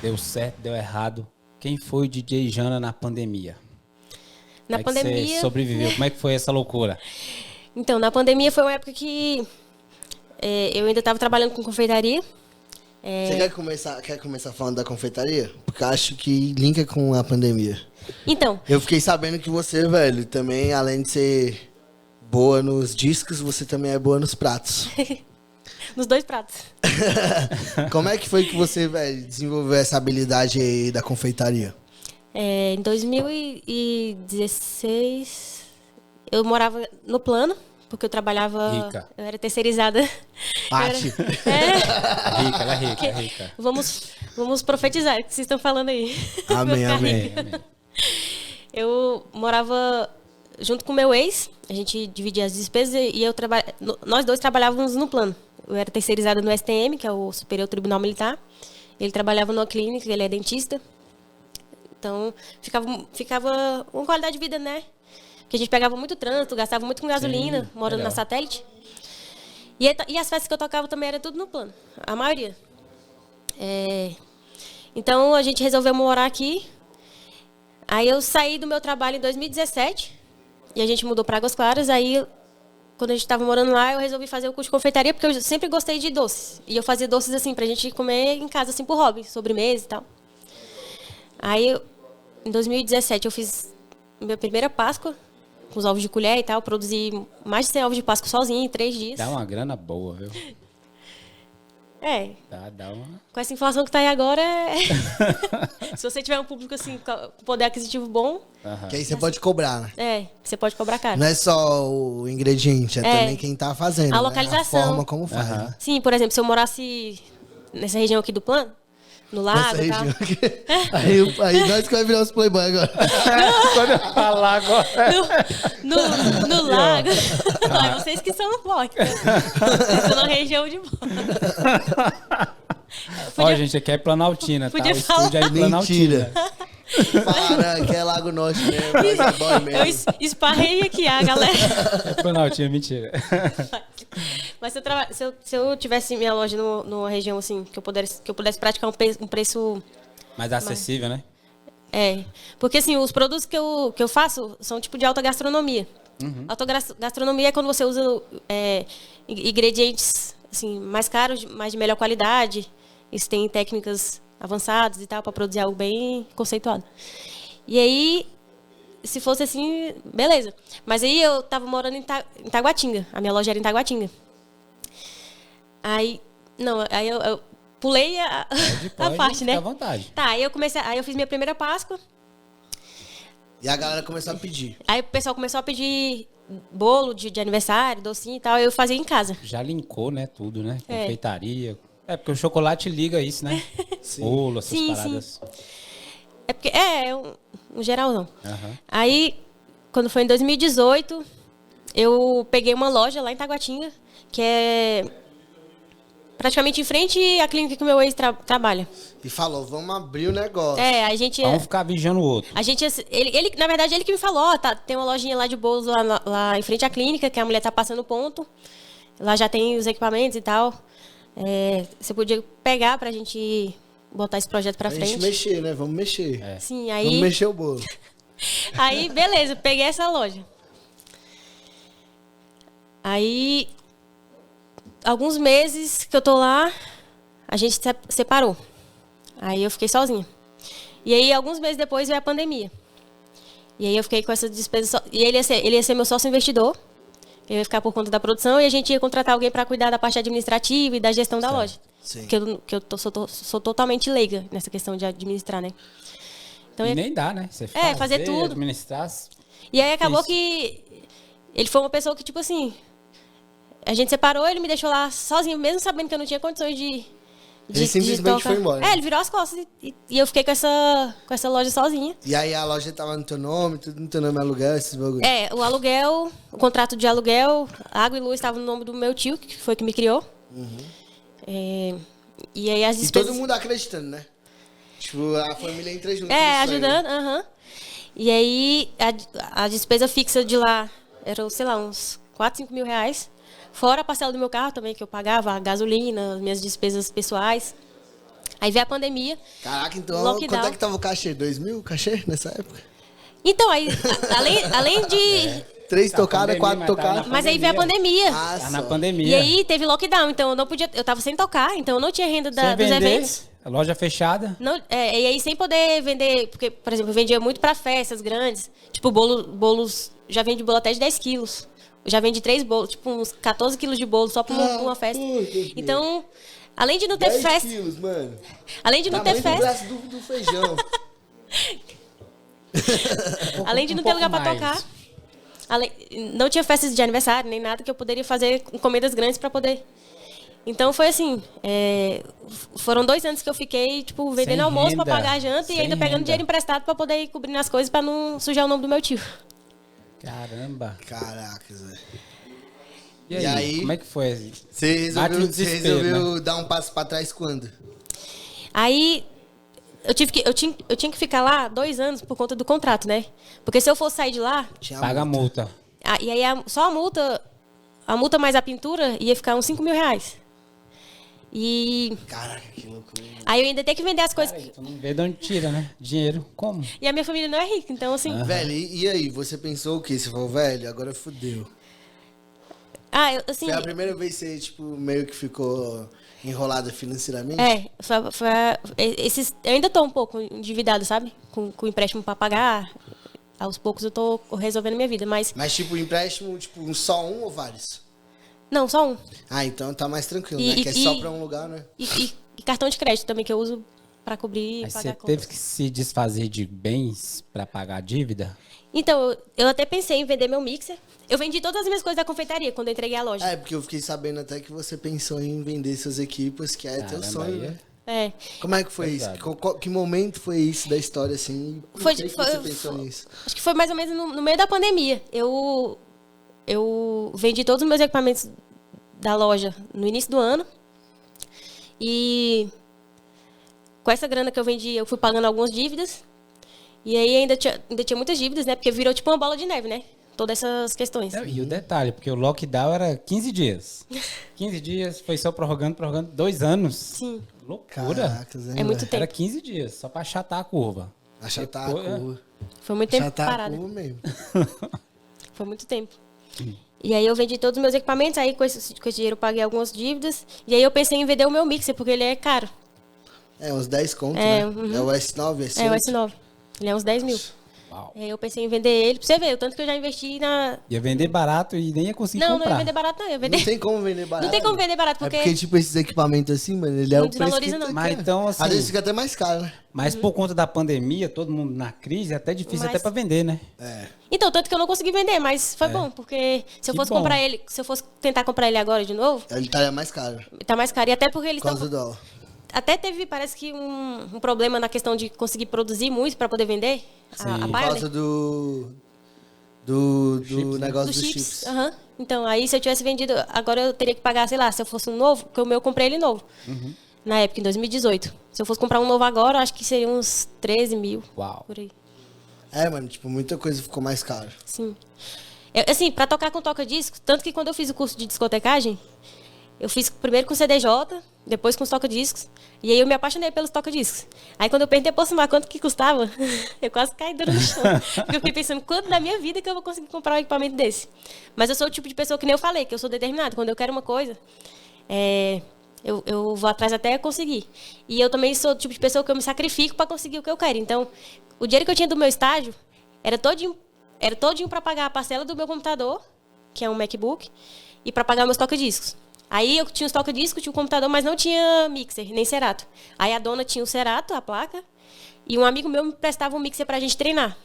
Deu certo, deu errado. Quem foi o DJ Jana na pandemia? Na Como é que pandemia. você sobreviveu? Como é que foi essa loucura? Então, na pandemia foi uma época que eu ainda estava trabalhando com confeitaria. Você quer começar falando da confeitaria? Porque eu acho que linka com a pandemia. Então, Eu fiquei sabendo que você, velho, também, além de ser boa nos discos, você também é boa nos pratos. nos 2 pratos. Como é que foi que você, velho, desenvolveu essa habilidade aí da confeitaria? Em 2016, eu morava no Plano, porque eu trabalhava... Rica. Eu era terceirizada. Paty. Rica, ela é rica, é rica. Vamos profetizar o que vocês estão falando aí. Amém, Vou ficar amém. rica. Amém. Eu morava junto com meu ex, a gente dividia as despesas e nós 2 trabalhávamos no Plano. Eu era terceirizada no STM, que é o Superior Tribunal Militar. Ele trabalhava numa clínica, ele é dentista. Então, ficava uma qualidade de vida, né? Porque a gente pegava muito trânsito, gastava muito com gasolina, Sim, morando legal. na Satélite. E as festas que eu tocava também era tudo no Plano, a maioria. Então, a gente resolveu morar aqui. Aí eu saí do meu trabalho em 2017 e a gente mudou para Águas Claras. Aí, quando a gente estava morando lá, eu resolvi fazer o curso de confeitaria, porque eu sempre gostei de doces. E eu fazia doces assim, pra gente comer em casa, assim, por hobby, sobremesa e tal. Aí, em 2017, eu fiz minha primeira Páscoa, com os ovos de colher e tal. Produzi mais de 100 ovos de Páscoa sozinha em 3 dias. Dá uma grana boa, viu? Dá uma... Com essa inflação que tá aí agora, se você tiver um público assim, com poder aquisitivo bom, Que aí você pode cobrar, né? você pode cobrar caro. Não é só o ingrediente, é também quem tá fazendo. A né? localização. A forma como faz. né? Sim, por exemplo, se eu morasse nessa região aqui do Plano, no lago Nessa e tal. região aqui. Aí nós que vai virar os playboy agora. Quando eu falar agora... No lago. Não, vocês que são fortes. Vocês estão na região de Ó, gente, aqui é Planaltina, tá? Podia O estúdio é em Mentira. Planaltina. Para, que é Lago Norte mesmo. Mas é boy Eu mesmo. esparrei aqui a galera. É Planaltina, mentira. Mas se eu tivesse minha loja numa região assim, que eu pudesse praticar um preço... Mais acessível, né? Porque assim, os produtos que eu faço são tipo de alta gastronomia. Alta gastronomia é quando você usa ingredientes assim, mais caros, mas de melhor qualidade. Isso tem técnicas avançadas e tal, para produzir algo bem conceituado. E aí, se fosse assim, beleza. Mas aí eu tava morando em Taguatinga. A minha loja era em Taguatinga. Aí eu pulei a parte, né? Fica à vontade. Tá, aí eu fiz minha primeira Páscoa. E a galera começou a pedir. Aí o pessoal começou a pedir bolo de aniversário, docinho e tal. Eu fazia em casa. Já linkou, né? Tudo, né? Confeitaria. Porque o chocolate liga isso, né? Bolo, essas paradas. É porque um geralzão. Aham. Aí, quando foi em 2018, eu peguei uma loja lá em Taguatinga, que é praticamente em frente à clínica que o meu ex trabalha. E falou, vamos abrir o negócio. A gente... Um ficar vigiando o outro. A gente, ele, na verdade, ele que me falou, tem uma lojinha lá de bolos lá em frente à clínica, que a mulher tá passando ponto. Lá já tem os equipamentos e tal. Você podia pegar pra gente botar esse projeto pra A frente. gente mexer, né? Vamos mexer. Sim, aí... Vamos mexer o bolo. Aí, beleza, peguei essa loja. Aí, alguns meses que eu tô lá, a gente se separou. Aí eu fiquei sozinha. E aí, alguns meses depois, veio a pandemia. E aí eu fiquei com essa despesa... E ele ia ser meu sócio investidor. Eu ia ficar por conta da produção e a gente ia contratar alguém para cuidar da parte administrativa e da gestão da loja. Sim. Que eu sou totalmente leiga nessa questão de administrar, né? Então, E nem dá, né? Você fazer tudo. administrar... E aí acabou Isso. que ele foi uma pessoa que, tipo assim, a gente separou, ele me deixou lá sozinho, mesmo sabendo que eu não tinha condições de Ele simplesmente foi embora. Ele virou as costas e eu fiquei com essa loja sozinha. E aí a loja tava no teu nome, tudo no teu nome, aluguel, esses bagulho. O aluguel, o contrato de aluguel, água e luz estava no nome do meu tio, que foi que me criou. E aí as E despesas... todo mundo acreditando, né? Tipo, a família entra junto. nisso aí, ajudando, né? E aí a despesa fixa de lá era, sei lá, uns 4, 5 mil reais. Fora a parcela do meu carro também, que eu pagava, a gasolina, as minhas despesas pessoais. Aí veio a pandemia. Caraca, então lockdown. quanto é que tava o cachê? 2.000 o cachê nessa época? Então, aí, além de... 3 Tá, tocadas, pandemia, 4 mas tá tocadas. na Mas aí veio a pandemia. Ah, Tá na só. pandemia. E aí teve lockdown, então eu não podia... Eu tava sem tocar, então eu não tinha renda Sem dos vender, eventos. a loja fechada. Não, e aí sem poder vender... Porque, por exemplo, eu vendia muito pra festas grandes. Tipo, bolos... Já vendi bolo até de 10 quilos. Eu já vendi 3 bolos, tipo uns 14 quilos de bolo só pra uma festa. Então, além de não ter 10 festa... quilos, mano. Além de não ter Tamanho do festa... braço do feijão. Além de não Um ter pouco lugar pra mais. tocar. Não tinha festas de aniversário, nem nada que eu poderia fazer encomendas grandes pra poder. Então foi assim. Foram 2 anos que eu fiquei, tipo, vendendo Sem almoço pra renda. pagar a janta e Sem ainda pegando renda. dinheiro emprestado pra poder ir cobrindo as coisas pra não sujar o nome do meu tio. Caramba. Caracas, velho. E E aí? como é que foi? Você Bate no resolveu, desespero, né? dar um passo pra trás quando? Aí eu tinha que ficar lá 2 anos por conta do contrato, né? Porque se eu fosse sair de lá, Tinha Paga a multa. e aí só a multa mais a pintura ia ficar uns 5 mil reais. E Caraca, que loucura. aí eu ainda tenho que vender as coisas. Tu não vê de onde tira, né? Dinheiro. Como? E a minha família não é rica, então assim. Velho, e aí? Você pensou o quê? Você falou, velho, agora fudeu. Assim. Foi a primeira vez que você, tipo, meio que ficou enrolada financeiramente? Eu ainda tô um pouco endividado, sabe? Com empréstimo pra pagar. Aos poucos eu tô resolvendo minha vida, mas... Mas, tipo, empréstimo, tipo, só um ou vários? Não, só um. Ah, então tá mais tranquilo, E- né? Que é e- só pra um lugar, né? E cartão de crédito também, que eu uso pra cobrir Mas e você pagar teve contas. que se desfazer de bens pra pagar a dívida? Então, eu até pensei em vender meu mixer. Eu vendi todas as minhas coisas da confeitaria quando eu entreguei a loja. É, porque eu fiquei sabendo até que você pensou em vender suas equipes, que é teu Caramba, sonho, aí né? É. Como é que foi isso? Pesado. Que momento foi isso da história, assim? Por Foi- que que foi- você pensou nisso? Acho que foi mais ou menos no meio da pandemia. Eu vendi todos os meus equipamentos da loja no início do ano. E com essa grana que eu vendi, eu fui pagando algumas dívidas. E aí ainda tinha muitas dívidas, né? Porque virou tipo uma bola de neve, né? Todas essas questões. E o detalhe, porque o lockdown era 15 dias. 15 dias, foi só prorrogando, 2 anos. Sim. Loucura. Caracas, hein, É muito velho? tempo. Era 15 dias, só pra achatar a curva. Achatar Depois, a curva. Foi muito tempo Achatar a parada. curva mesmo. Foi muito tempo. E aí eu vendi todos os meus equipamentos, aí com esse dinheiro eu paguei algumas dívidas. E aí eu pensei em vender o meu mixer, porque ele é caro. É, uns 10 conto, É, né? É o S9, S8? É o S9. Ele é uns 10 mil. Uau. E aí eu pensei em vender ele, pra você ver, o tanto que eu já investi na... Ia vender barato e nem ia conseguir Não, não comprar. ia vender barato, não. Ia vender... Não tem como vender barato. Não tem como vender barato, É porque... porque, tipo, esses equipamentos assim, mano, ele é Não o preço que desvaloriza, não. tu Mas quer. então, assim- Às vezes fica até mais caro, né? Mas por conta da pandemia, todo mundo na crise, é até difícil Mas- até pra vender, né? É. Então, tanto que eu não consegui vender, mas foi bom, porque se eu Que fosse bom. comprar ele, se eu fosse tentar comprar ele agora de novo, Ele estaria mais caro. tá mais caro. E até porque eles Por causa estão... do dólar. Até teve, parece que, um problema na questão de conseguir produzir muito pra poder vender a Sim. Por Bayer. causa do Chips, né? negócio Dos dos chips. chips. Aham. Então, aí se eu tivesse vendido, agora eu teria que pagar, sei lá, se eu fosse um novo, porque o meu eu comprei ele novo. Na época, em 2018. Se eu fosse comprar um novo agora, eu acho que seria uns 13 mil. Uau. Por aí. É, mano, tipo, muita coisa ficou mais cara. Sim. Assim, pra tocar com toca-disco, tanto que quando eu fiz o curso de discotecagem, eu fiz primeiro com CDJ, depois com os toca-discos. E aí eu me apaixonei pelos toca-discos. Aí quando eu perguntei pro Simar quanto que custava, eu quase caí duro no chão. Porque eu fiquei pensando, quanto da minha vida que eu vou conseguir comprar um equipamento desse? Mas eu sou o tipo de pessoa que nem eu falei, que eu sou determinada. Quando eu quero uma coisa, eu vou atrás até conseguir. E eu também sou o tipo de pessoa que eu me sacrifico para conseguir o que eu quero. Então, o dinheiro que eu tinha do meu estágio era todinho para pagar a parcela do meu computador, que é um MacBook, e para pagar meus toca-discos. Aí eu tinha os toca-discos, tinha o computador, mas não tinha mixer, nem Cerato. Aí a dona tinha o Cerato, a placa, e um amigo meu me prestava um mixer pra gente treinar.